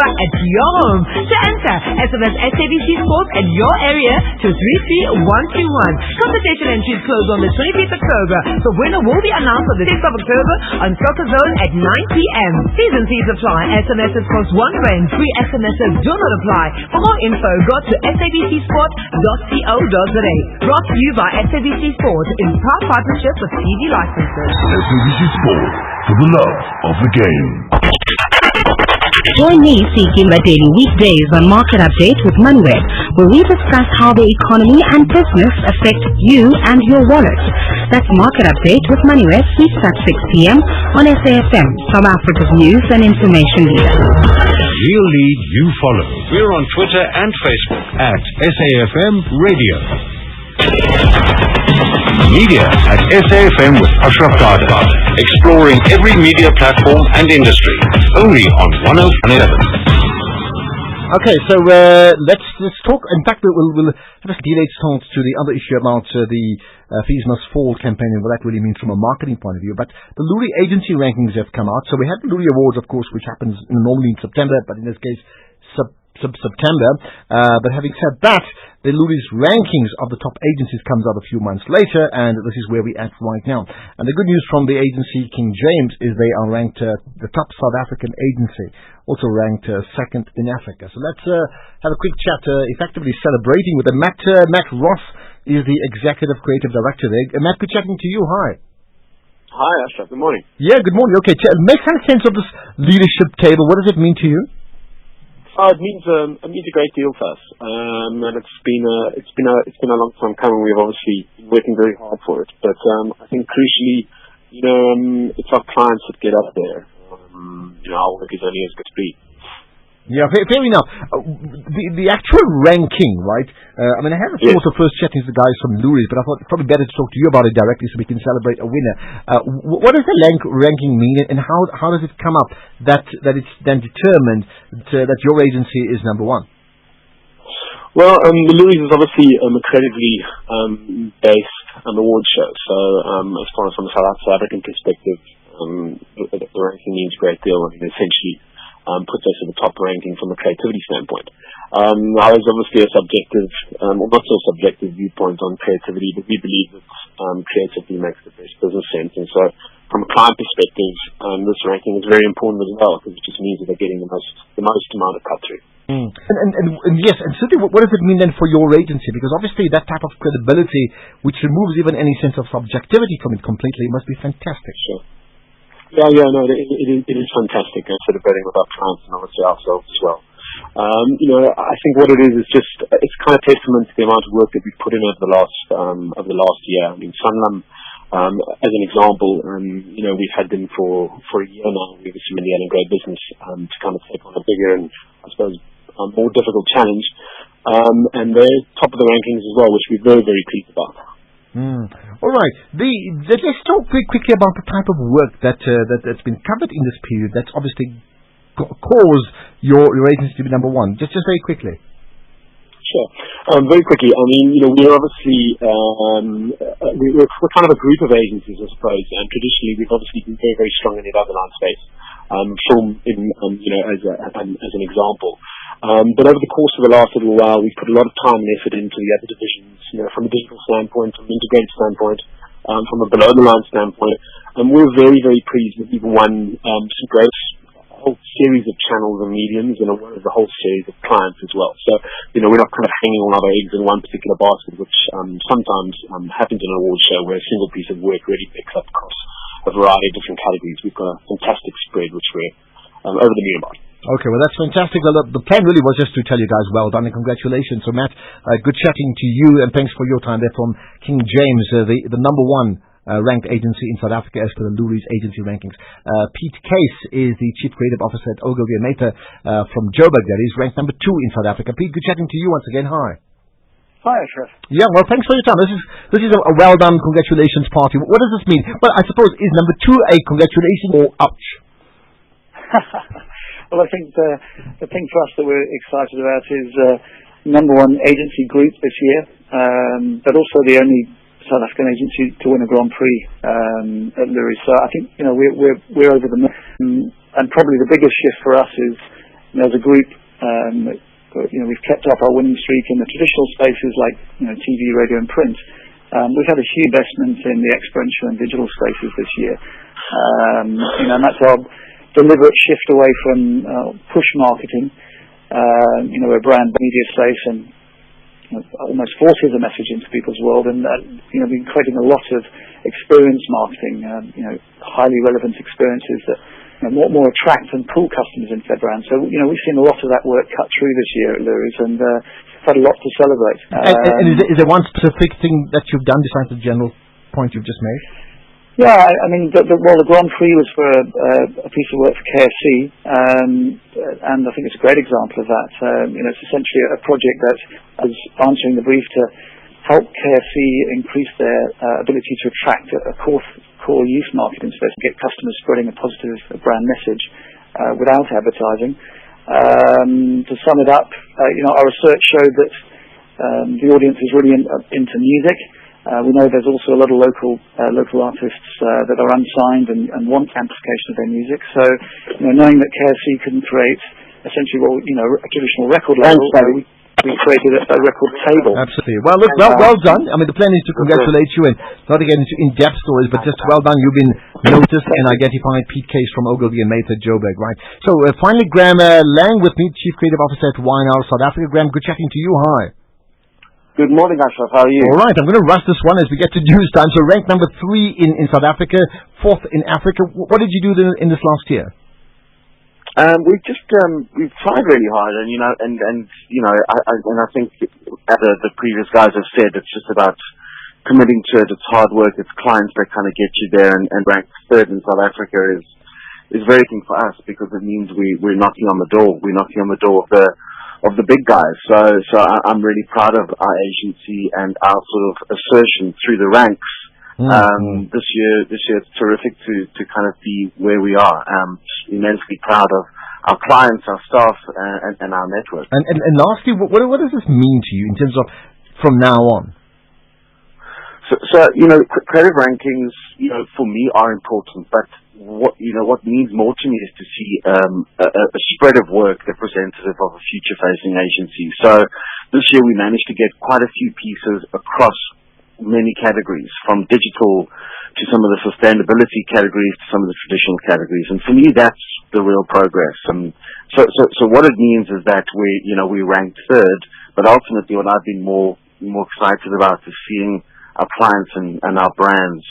at your home. To enter, SMS SABC Sports at your area to 33121. Competition entries close on the 25th October. The winner will be announced on the 6th of October on Soccer Zone at 9 p.m. T's and C's apply. SMSs cost £1. Free SMSs do not apply. For more info, go to sabcsport.co.za. Brought to you by SABC Sport in proud partnership with TV licenses. SABC Sport, for the love of the game. Join me, Siki Madeli, weekdays on Market Update with Manweb, where we discuss how the economy and business affect you and your wallet. That's Market Update with Manweb, weeks at 6 p.m. on SAFM, South Africa's news and information leader. We'll lead, you follow. We're on Twitter and Facebook at SAFM Radio. Media at SAFM with Ashraf Garda, exploring every media platform and industry, only on 101.11. Okay, so let's talk. In fact, we'll have a delayed start to the other issue about the Fees Must Fall campaign and what that really means from a marketing point of view. But the Loeries agency rankings have come out. So we had the Loeries Awards, of course, which happens normally in September, but in this case, September. But having said that, the Loeries rankings of the top agencies comes out a few months later, and this is where we're at right now. And the good news from the agency King James is they are ranked the top South African agency, also ranked second in Africa. So let's have a quick chat, effectively celebrating with them. Matt Ross is the executive creative director there. Matt, good chatting to you. Hi. Hi, Ashraf. Good morning. Yeah, good morning. Okay, make some sense of this leadership table. What does it mean to you? It means a great deal for us, and it's been a long time coming. We've obviously been working very hard for it, but I think crucially, it's our clients that get up there. Our work is only as good as be. Yeah, fair enough. The actual ranking, right? I had a thought of first chatting to the guys from Loeries, but I thought it's probably better to talk to you about it directly so we can celebrate a winner. What does the ranking mean, and how does it come up that it's then determined that your agency is number one? Well, the Loeries is obviously a credibly based award show. So, as far as from a South African perspective, the ranking means a great deal. Essentially puts us in the top ranking from a creativity standpoint. Now, there's obviously a subjective, or not so subjective viewpoint on creativity, but we believe that creativity makes the best business sense. And so, from a client perspective, this ranking is very important as well, because it just means that they're getting the most amount of cut through. And yes, and certainly, what does it mean then for your agency? Because obviously, that type of credibility, which removes even any sense of subjectivity from it completely, must be fantastic. Sure. Yeah, no, it is fantastic. Celebrating with our clients and obviously ourselves as well. I think what it is just it's kind of testament to the amount of work that we've put in over the last year. Sanlam, as an example, we've had them for a year now. We've really had a great business to kind of take on a bigger and I suppose more difficult challenge. And they're top of the rankings as well, which we're very, very pleased about. All right. Let's talk very quickly about the type of work that's been covered in this period that's obviously caused your agency to be number one. Just very quickly. Sure. Very quickly. We're obviously we're kind of a group of agencies, I suppose. And traditionally, we've obviously been very, very strong in the development space. Film, as an example. But over the course of the last little while, we've put a lot of time and effort into the other divisions, from a digital standpoint, from an integrated standpoint, from a below-the-line standpoint. And we're very, very pleased that we've won some great whole series of channels and mediums and a whole series of clients as well. So, we're not kind of hanging all our eggs in one particular basket, which sometimes happens in an award show where a single piece of work really picks up across a variety of different categories. We've got a fantastic spread, which we're over the moon about. Okay, well, that's fantastic. Well, the plan really was just to tell you guys well done and congratulations. So, Matt, good chatting to you, and thanks for your time there from King James, the number one ranked agency in South Africa as per the Loeries agency rankings. Pete Case is the Chief Creative Officer at Ogilvy and Mather from Joburg. That is ranked number 2 in South Africa. Pete, good chatting to you once again. Hi. Hi, Ashraf. Yeah, well, thanks for your time. This is a well done congratulations party. What does this mean? Well, I suppose is number 2 a congratulations or ouch? Well, I think the thing for us that we're excited about is number one agency group this year, but also the only South African agency to win a Grand Prix at Loeries. So I think we're over the moon, and probably the biggest shift for us as a group, we've kept up our winning streak in the traditional spaces like TV, radio, and print. We've had a huge investment in the experiential and digital spaces this year, and that's our deliberate shift away from push marketing. We're a brand media space and almost forces a message into people's world, and been creating a lot of experience marketing, highly relevant experiences that more attract and pull customers into their brand. So we've seen a lot of that work cut through this year at Loeries, and had a lot to celebrate. And is there one specific thing that you've done besides the general point you've just made? Yeah, I mean, the Grand Prix was for a piece of work for KFC, and I think it's a great example of that. It's essentially a project that is answering the brief to help KFC increase their ability to attract a core youth market instead, to get customers spreading a positive brand message without advertising. To sum it up, our research showed that the audience is really into music. We know there's also a lot of local artists that are unsigned and want amplification of their music. So, knowing that KFC couldn't create essentially a traditional record label, we created a record table. Absolutely. Well, look, well done. I mean, the plan is to congratulate you, and not to get into in-depth stories, but just well done. You've been noticed and identified. Pete Case from Ogilvy and Meta Joburg, right? So, finally, Graham Lang with me, Chief Creative Officer at YNR South Africa. Graham, good chatting to you. Hi. Good morning, Ashraf. How are you? All right, I'm going to rush this one as we get to news time. So, ranked number 3 in South Africa, 4th in Africa. What did you do in this last year? We've tried really hard, and I think as the previous guys have said, it's just about committing to it. It's hard work. It's clients that kind of get you there, and ranked 3rd in South Africa is very big for us because it means we're knocking on the door. We're knocking on the door of the big guys. So I'm really proud of our agency and our sort of assertion through the ranks. This year it's terrific to kind of be where we are. Immensely proud of our clients, our staff, and our network. And lastly, what does this mean to you in terms of from now on? So credit rankings, for me are important, but what means more to me is to see a spread of work representative of a future-facing agency. So this year we managed to get quite a few pieces across many categories, from digital to some of the sustainability categories to some of the traditional categories. And for me, that's the real progress. And so what it means is that we ranked 3rd, but ultimately what I've been more excited about is seeing our clients and our brands